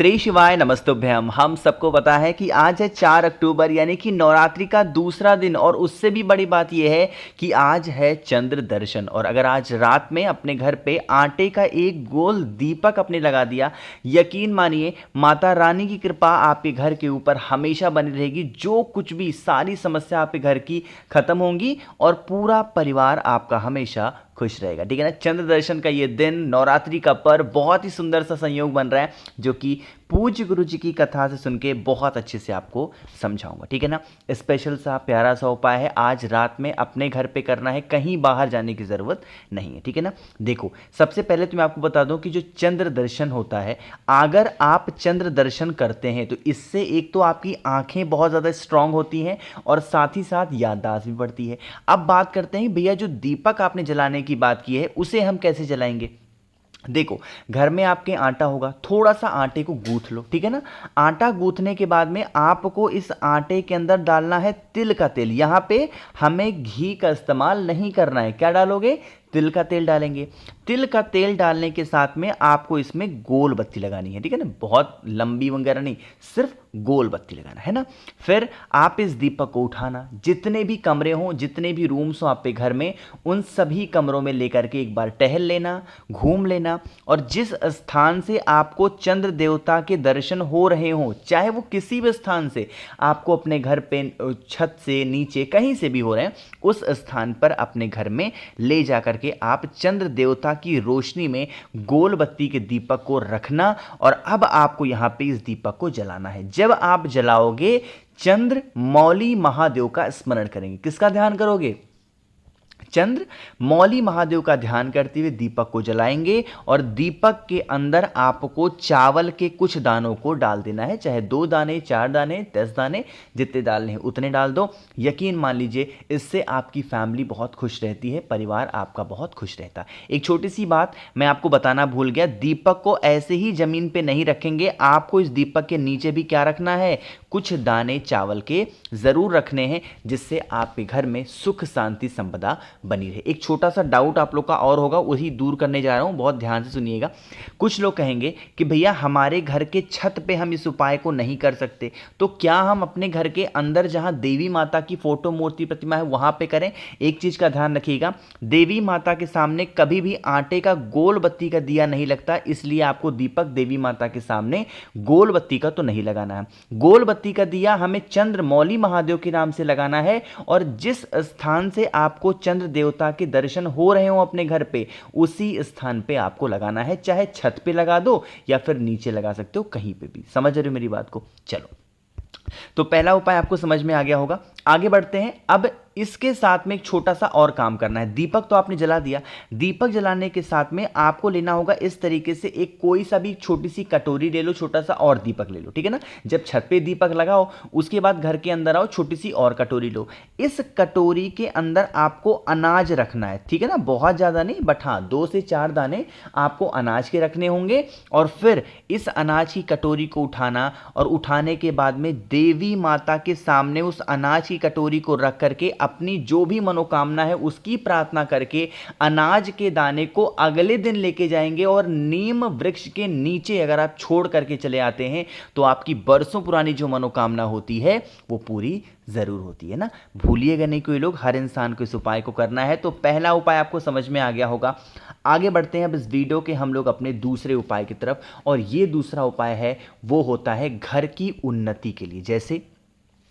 श्री शिवाय नमस्तुभ्यम। हम सबको पता है कि आज है 4 अक्टूबर यानी कि नवरात्रि का दूसरा दिन, और उससे भी बड़ी बात यह है कि आज है चंद्र दर्शन। और अगर आज रात में अपने घर पे आटे का एक गोल दीपक अपने लगा दिया, यकीन मानिए माता रानी की कृपा आपके घर के ऊपर हमेशा बनी रहेगी। जो कुछ भी सारी समस्या आपके घर की खत्म होंगी और पूरा परिवार आपका हमेशा खुश रहेगा। ठीक है ना। चंद्र दर्शन का ये दिन, नवरात्रि का पर्व, बहुत ही सुंदर सा संयोग बन रहा है जो कि पूज्य गुरु जी की कथा से सुन के बहुत अच्छे से आपको समझाऊंगा। ठीक है ना। स्पेशल सा प्यारा सा उपाय है, आज रात में अपने घर पे करना है, कहीं बाहर जाने की ज़रूरत नहीं है। ठीक है ना। देखो, सबसे पहले तो मैं आपको बता दूं कि जो चंद्र दर्शन होता है, अगर आप चंद्र दर्शन करते हैं तो इससे एक तो आपकी आंखें बहुत ज़्यादा स्ट्रांग होती हैं और साथ ही साथ याददाश्त भी बढ़ती है। अब बात करते हैं भैया, जो दीपक आपने जलाने की बात की है उसे हम कैसे जलाएंगे। देखो, घर में आपके आटा होगा, थोड़ा सा आटे को गूंथ लो। ठीक है ना। आटा गूंथने के बाद में आपको इस आटे के अंदर डालना है तिल का तेल। यहां पे हमें घी का इस्तेमाल नहीं करना है। क्या डालोगे? तिल का तेल डालेंगे। तिल का तेल डालने के साथ में आपको इसमें गोल बत्ती लगानी है। ठीक है ना। बहुत लंबी वगैरह नहीं, सिर्फ गोल बत्ती लगाना है ना। फिर आप इस दीपक को उठाना, जितने भी कमरे हों, जितने भी रूम्स हों आपके घर में, उन सभी कमरों में लेकर के एक बार टहल लेना, घूम लेना, और जिस स्थान से आपको चंद्र देवता के दर्शन हो रहे हों, चाहे वो किसी भी स्थान से आपको अपने घर पे छत से नीचे कहीं से भी हो रहे हैं, उस स्थान पर अपने घर में ले जाकर के आप चंद्र देवता की रोशनी में गोल बत्ती के दीपक को रखना। और अब आपको यहां पे इस दीपक को जलाना है। जब आप जलाओगे, चंद्र मौली महादेव का स्मरण करेंगे। किसका ध्यान करोगे? चंद्र मौली महादेव का ध्यान करते हुए दीपक को जलाएंगे, और दीपक के अंदर आपको चावल के कुछ दानों को डाल देना है। चाहे 2 दाने, 4 दाने, 10 दाने, जितने डालने हैं उतने डाल दो। यकीन मान लीजिए इससे आपकी फैमिली बहुत खुश रहती है, परिवार आपका बहुत खुश रहता है। एक छोटी सी बात मैं आपको बताना भूल गया, दीपक को ऐसे ही जमीन पे नहीं रखेंगे, आपको इस दीपक के नीचे भी क्या रखना है? कुछ दाने चावल के जरूर रखने हैं, जिससे आपके घर में सुख शांति संपदा बनी रहे। एक छोटा सा डाउट आप लोग का और होगा, वही दूर करने जा रहा हूं, बहुत ध्यान से सुनिएगा। कुछ लोग कहेंगे कि भैया हमारे घर के छत पे हम इस उपाय को नहीं कर सकते, तो क्या हम अपने घर के अंदर जहां देवी माता की फोटो, मूर्ति, प्रतिमा है वहां पे करें? एक चीज का ध्यान रखिएगा, देवी माता के सामने कभी भी आटे का गोल बत्ती का दिया नहीं लगता, इसलिए आपको दीपक देवी माता के सामने गोल बत्ती का तो नहीं लगाना है। गोल बत्ती का दिया हमें चंद्र मौली महादेव के नाम से लगाना है, और जिस स्थान से आपको चंद्र देवता के दर्शन हो रहे हो अपने घर पे, उसी स्थान पे आपको लगाना है। चाहे छत पे लगा दो या फिर नीचे लगा सकते हो, कहीं पे भी। समझ रहे हो मेरी बात को? चलो, तो पहला उपाय आपको समझ में आ गया होगा। आगे बढ़ते हैं। अब इसके साथ में एक छोटा सा और काम करना है। दीपक तो आपने जला दिया, दीपक जलाने के साथ में आपको लेना होगा इस तरीके से, एक कोई सा भी छोटी सी कटोरी ले लो, छोटा सा और दीपक ले लो। ठीक है ना। जब छत पे दीपक लगाओ, उसके बाद घर के अंदर आओ, छोटी सी और कटोरी लो। इस कटोरी के अंदर आपको अनाज रखना है। ठीक है ना। बहुत ज्यादा नहीं, बट हाँ 2 से 4 दाने आपको अनाज के रखने होंगे। और फिर इस अनाज की कटोरी को उठाना, और उठाने के बाद में देवी माता के सामने उस अनाज की कटोरी को रख करके अपनी जो भी मनोकामना है उसकी प्रार्थना करके अनाज के दाने को अगले दिन लेके जाएंगे, और नीम वृक्ष के नीचे अगर आप छोड़ करके चले आते हैं तो आपकी बरसों पुरानी जो मनोकामना होती है वो पूरी जरूर होती है ना। भूलिएगा नहीं कोई लोग, हर इंसान को इस उपाय को करना है। तो पहला उपाय आपको समझ में आ गया होगा। आगे बढ़ते हैं अब इस वीडियो के हम लोग अपने दूसरे उपाय की तरफ, और ये दूसरा उपाय है वो होता है घर की उन्नति के लिए। जैसे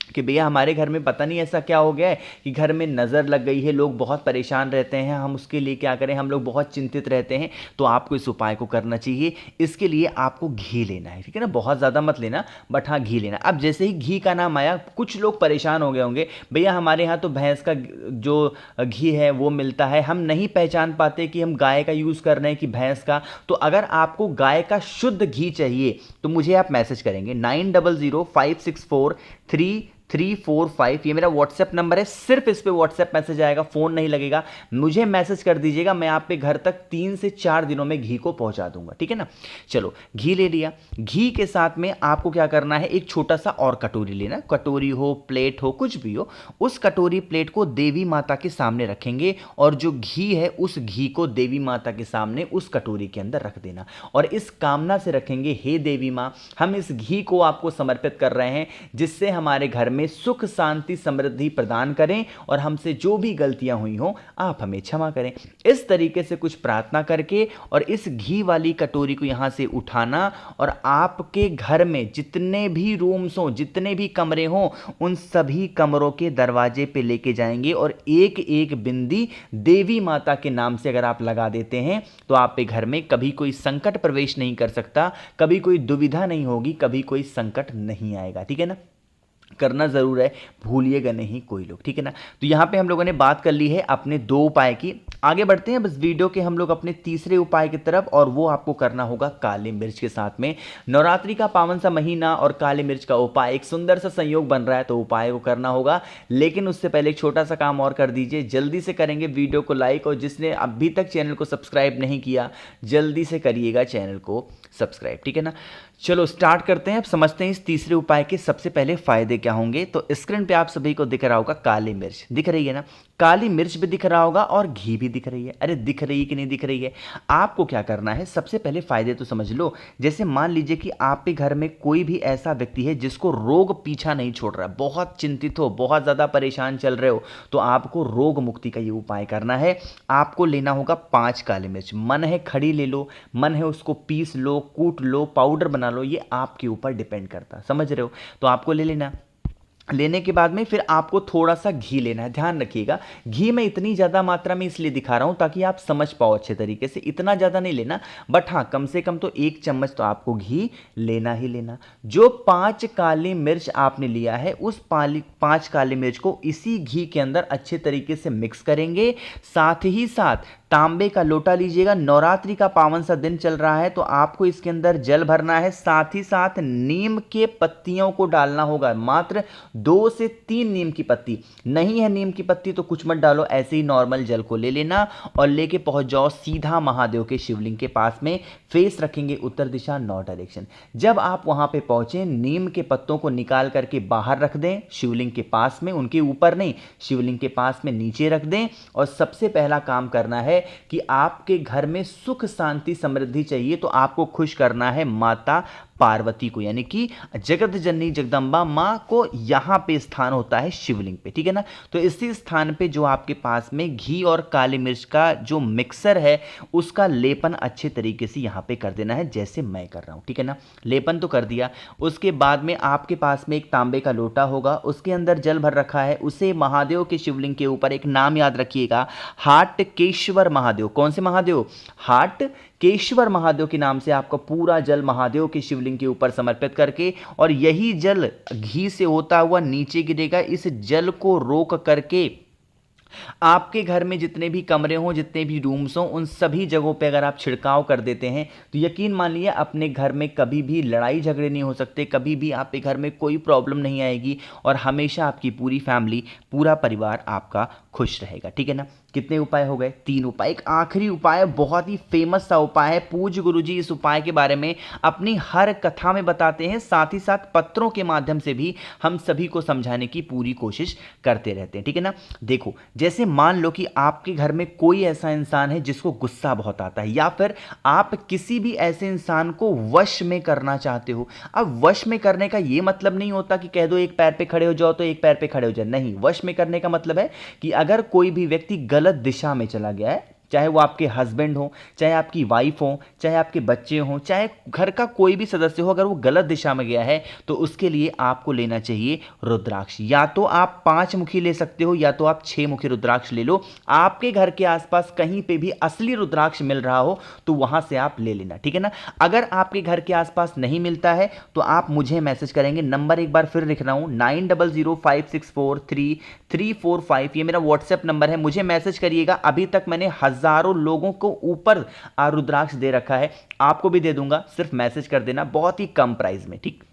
कि भैया हमारे घर में पता नहीं ऐसा क्या हो गया है कि घर में नज़र लग गई है, लोग बहुत परेशान रहते हैं, हम उसके लिए क्या करें, हम लोग बहुत चिंतित रहते हैं। तो आपको इस उपाय को करना चाहिए। इसके लिए आपको घी लेना है। ठीक है ना। बहुत ज़्यादा मत लेना, बट हाँ घी लेना। अब जैसे ही घी का नाम आया, कुछ लोग परेशान हो गए होंगे, भैया हमारे यहाँ तो भैंस का जो घी है वो मिलता है, हम नहीं पहचान पाते कि हम गाय का यूज़ कर रहे हैं कि भैंस का। तो अगर आपको गाय का शुद्ध घी चाहिए तो मुझे आप मैसेज करेंगे 900564 345। ये मेरा व्हाट्सएप नंबर है, सिर्फ इस पे व्हाट्सएप मैसेज आएगा, फोन नहीं लगेगा। मुझे मैसेज कर दीजिएगा, मैं आप पे घर तक 3 से 4 दिनों में घी को पहुंचा दूंगा, ठीक है ना। चलो घी ले लिया, घी के साथ में आपको क्या करना है, एक छोटा सा और कटोरी लेना, कटोरी हो प्लेट हो कुछ भी हो, उस कटोरी प्लेट को देवी माता के सामने रखेंगे और जो घी है उस घी को देवी माता के सामने उस कटोरी के अंदर रख देना और इस कामना से रखेंगे, हे देवी मां, हम इस घी को आपको समर्पित कर रहे हैं जिससे हमारे घर में सुख शांति समृद्धि प्रदान करें और हमसे जो भी गलतियां हुई हो आप हमें क्षमा करें। इस तरीके से कुछ प्रार्थना करके और इस घी वाली कटोरी को यहां से उठाना और आपके घर में जितने भी रूम्स हो, जितने भी कमरे हों, उन सभी कमरों के दरवाजे पे लेके जाएंगे और एक एक बिंदी देवी माता के नाम से अगर आप लगा देते हैं तो आप पे घर में कभी कोई संकट प्रवेश नहीं कर सकता, कभी कोई दुविधा नहीं होगी, कभी कोई संकट नहीं आएगा, ठीक है ना। करना जरूर है, भूलिएगा नहीं कोई लोग, ठीक है ना। तो यहां पे हम लोगों ने बात कर ली है अपने 2 उपाय की। आगे बढ़ते हैं बस वीडियो के हम लोग अपने तीसरे उपाय की तरफ और वो आपको करना होगा काली मिर्च के साथ में। नवरात्रि का पावन सा महीना और काली मिर्च का उपाय, एक सुंदर सा संयोग बन रहा है, तो उपाय को करना होगा। लेकिन उससे पहले एक छोटा सा काम और कर दीजिए, जल्दी से करेंगे वीडियो को लाइक, और जिसने अभी तक चैनल को सब्सक्राइब नहीं किया जल्दी से करिएगा चैनल को सब्सक्राइब, ठीक है ना। चलो स्टार्ट करते हैं, अब समझते हैं इस तीसरे उपाय के सबसे पहले फायदे क्या होंगे। तो स्क्रीन पे आप सभी को दिख रहा होगा काली मिर्च, दिख रही है ना, काली मिर्च भी दिख रहा होगा और घी भी दिख रही है। अरे दिख रही है कि नहीं दिख रही है। आपको क्या करना है, सबसे पहले फायदे तो समझ लो। जैसे मान लीजिए कि आपके घर में कोई भी ऐसा व्यक्ति है जिसको रोग पीछा नहीं छोड़ रहा है, बहुत चिंतित हो, बहुत ज्यादा परेशान चल रहे हो, तो आपको रोग मुक्ति का ये उपाय करना है। आपको लेना होगा 5 काली मिर्च, मन है खड़ी ले लो, मन है उसको पीस लो, कूट लो, पाउडर बना लो, ये आपके ऊपर डिपेंड करता है, समझ रहे हो। तो आपको ले लेना, लेने के बाद में फिर आपको थोड़ा सा घी लेना है। ध्यान रखिएगा, घी मैं इतनी ज़्यादा मात्रा में इसलिए दिखा रहा हूं ताकि आप समझ पाओ अच्छे तरीके से, इतना ज़्यादा नहीं लेना, बट हाँ कम से कम तो 1 चम्मच तो आपको घी लेना ही लेना। जो 5 काली मिर्च आपने लिया है उस 5 काली मिर्च को इसी घी के अंदर अच्छे तरीके से मिक्स करेंगे। साथ ही साथ तांबे का लोटा लीजिएगा, नवरात्रि का पावन सा दिन चल रहा है तो आपको इसके अंदर जल भरना है। साथ ही साथ नीम के पत्तियों को डालना होगा, मात्र 2 से 3 नीम की पत्ती। नहीं है नीम की पत्ती तो कुछ मत डालो, ऐसे ही नॉर्मल जल को ले लेना और लेके पहुंच जाओ सीधा महादेव के शिवलिंग के पास में। फेस रखेंगे उत्तर दिशा, नॉर्थ डायरेक्शन। जब आप वहां पे पहुंचे, नीम के पत्तों को निकाल करके बाहर रख दें, शिवलिंग के पास में, उनके ऊपर नहीं, शिवलिंग के पास में नीचे रख दें। और सबसे पहला काम करना है कि आपके घर में सुख शांति समृद्धि चाहिए तो आपको खुश करना है माता पार्वती को, यानी कि जगत जननी जगदम्बा मां को। यहां पे स्थान होता है शिवलिंग पे, ठीक है ना। तो इसी स्थान पे जो आपके पास में घी और काली मिर्च का जो मिक्सर है उसका लेपन अच्छे तरीके से यहां पे कर देना है, जैसे मैं कर रहा हूं, ठीक है ना। लेपन तो कर दिया, उसके बाद में आपके पास में एक तांबे का लोटा होगा, उसके अंदर जल भर रखा है, उसे महादेव के शिवलिंग के ऊपर, एक नाम याद रखिएगा, हाटकेश्वर महादेव। कौन से महादेव? हाटकेश्वर महादेव के नाम से आपका पूरा जल महादेव के शिवलिंग के ऊपर समर्पित करके, और यही जल घी से होता हुआ नीचे गिरेगा। इस जल को रोक करके आपके घर में जितने भी कमरे हों, जितने भी रूम्स हों, उन सभी जगहों पे अगर आप छिड़काव कर देते हैं तो यकीन मानिए अपने घर में कभी भी लड़ाई झगड़े नहीं हो सकते, कभी भी आपके घर में कोई प्रॉब्लम नहीं आएगी और हमेशा आपकी पूरी फैमिली, पूरा परिवार आपका खुश रहेगा, ठीक है ना। कितने उपाय हो गए? 3 उपाय। एक आखिरी उपाय, बहुत ही फेमस सा उपाय है। पूज्य गुरुजी इस उपाय के बारे में अपनी हर कथा में बताते हैं, साथ ही साथ पत्रों के माध्यम से भी हम सभी को समझाने की पूरी कोशिश करते रहते हैं, ठीक है ना। देखो, जैसे मान लो कि आपके घर में कोई ऐसा इंसान है जिसको गुस्सा बहुत आता है, या फिर आप किसी भी ऐसे इंसान को वश में करना चाहते हो। अब वश में करने का ये मतलब नहीं होता कि कह दो एक पैर पे खड़े हो जाओ तो एक पैर पे खड़े हो जाए, नहीं। वश में करने का मतलब है कि अगर कोई भी व्यक्ति गलत दिशा में चला गया है, चाहे वो आपके हस्बैंड हो, चाहे आपकी वाइफ हो, चाहे आपके बच्चे हो, चाहे घर का कोई भी सदस्य हो, अगर वो गलत दिशा में गया है तो उसके लिए आपको लेना चाहिए रुद्राक्ष। या तो आप 5 मुखी ले सकते हो या तो आप 6 मुखी रुद्राक्ष ले लो। आपके घर के आसपास कहीं पे भी असली रुद्राक्ष मिल रहा हो तो वहां से आप ले लेना, ठीक है ना। अगर आपके घर के आसपास नहीं मिलता है तो आप मुझे मैसेज करेंगे, नंबर एक बार फिर लिख रहा हूं 9005643345, ये मेरा व्हाट्सएप नंबर है। मुझे मैसेज करिएगा। अभी तक मैंने हजारों लोगों को ऊपर रुद्राक्ष दे रखा है, आपको भी दे दूंगा, सिर्फ मैसेज कर देना, बहुत ही कम प्राइस में, ठीक।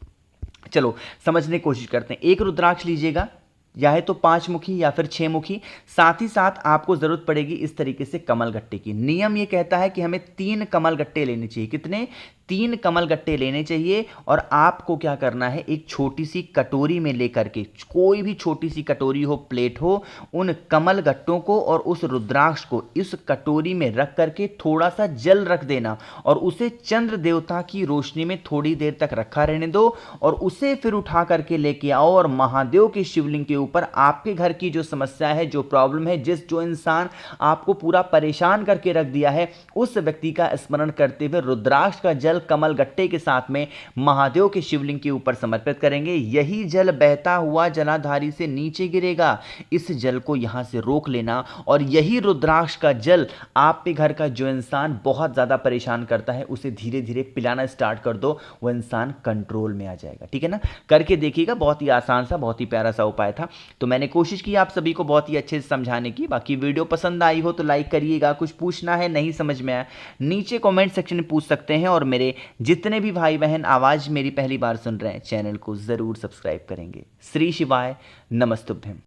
चलो समझने की कोशिश करते हैं। एक रुद्राक्ष लीजिएगा, या है तो 5 मुखी या फिर 6 मुखी। साथ ही साथ आपको जरूरत पड़ेगी इस तरीके से कमल गट्टे की। नियम ये कहता है कि हमें 3 कमल गट्टे लेने चाहिए। कितने? 3 कमल गट्टे लेने चाहिए। और आपको क्या करना है, एक छोटी सी कटोरी में लेकर के, कोई भी छोटी सी कटोरी हो, प्लेट हो, उन कमल गट्टों को और उस रुद्राक्ष को इस कटोरी में रख करके थोड़ा सा जल रख देना और उसे चंद्र देवता की रोशनी में थोड़ी देर तक रखा रहने दो और उसे फिर उठा करके लेके आओ और महादेव के शिवलिंग के ऊपर आपके घर की जो समस्या है, जो प्रॉब्लम है, जो इंसान आपको पूरा परेशान करके रख दिया है, उस व्यक्ति का स्मरण करते हुए रुद्राक्ष का जल कमल गट्टे के साथ में महादेव के शिवलिंग के ऊपर समर्पित करेंगे। यही जल बहता हुआ जलाधारी से नीचे गिरेगा। इस जल को यहां से रोक लेना और यही रुद्राक्ष का जल आपके घर का जो इंसान बहुत ज्यादा परेशान करता है उसे धीरे धीरे पिलाना स्टार्ट कर दो, वह इंसान कंट्रोल में आ जाएगा। ठीक है ना? करके देखिएगा, बहुत ही आसान सा, बहुत ही प्यारा सा उपाय था। तो मैंने कोशिश की आप सभी को बहुत ही अच्छे से समझाने की। बाकी वीडियो पसंद आई हो तो लाइक करिएगा। कुछ पूछना है, नहीं समझ में आया, नीचे कमेंट सेक्शन में पूछ सकते हैं। और मेरे जितने भी भाई बहन आवाज मेरी पहली बार सुन रहे हैं, चैनल को जरूर सब्सक्राइब करेंगे। श्री शिवाय नमस्तुभ्यम।